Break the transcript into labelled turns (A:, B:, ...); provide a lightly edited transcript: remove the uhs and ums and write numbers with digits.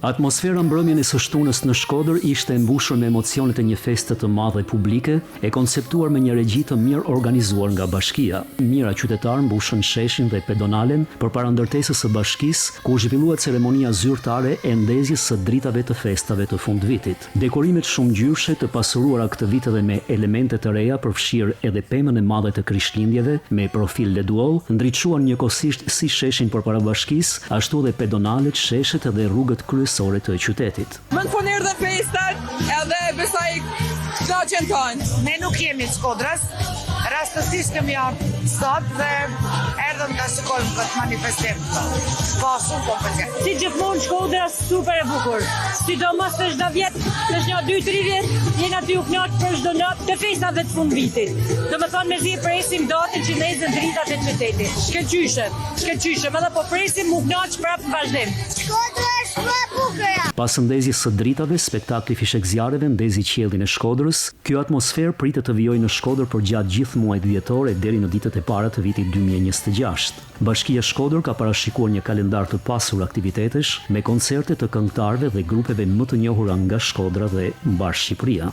A: Atmosfera mbrëmjen e së shtunës në Shkodër ishte e mbushur me emocionet e një feste të madhe publike, e konceptuar me një regji të mirë organizuar nga bashkia. Mijëra qytetarë mbushën sheshin dhe pedonalen përpara ndërtesës së bashkisë, ku zhvilluat ceremonia zyrtare e ndezjes së dritave të festave të fundvitit. Dekorimet shumëngjyrëshe të pasuruara këtë vit edhe me elemente të reja përfshirë edhe pemën e madhe të Krishtlindjeve me profil leduol, ndriçuan njëkohësisht si sheshin përpara bashkisë, ashtu edhe pedonalet, sheshet edhe rrugët kryesore të qytetit.
B: Më të punir dhe festat edhe besoj knaqen tonë.
C: Ne nuk jemi të Shkodrës, rastësisht kemi ardhur sot dhe erdhëm ta shikojmë këtë manifestim. Po shumë komplet.
D: Si gjithmonë Shkodra super e bukur. Sidomos të çdo vit, është një 2-3 vjet, jena aty u knaq për çdo natë të festave të fundvitit. Domethënë me zi presim datën që nezën dritat e qytetit. Shkëlqyshëm, edhe po presim u knaq prapë në vazhdim.
E: Shkodra është më e bukur.
A: Pas ndezjes së dritave, spektakli fishekzjarëve ndezi qiellin e Shkodrës. Kjo atmosferë pritet të vijojë në Shkodër për gjatë gjithë muajit dhjetor e deri në ditët e para të vitit 2026. Bashkia Shkodër ka parashikuar një kalendar të pasur aktivitetesh me koncerte të këngëtarëve dhe grupeve më të njohura nga Shkodra dhe mbar Shqipëria.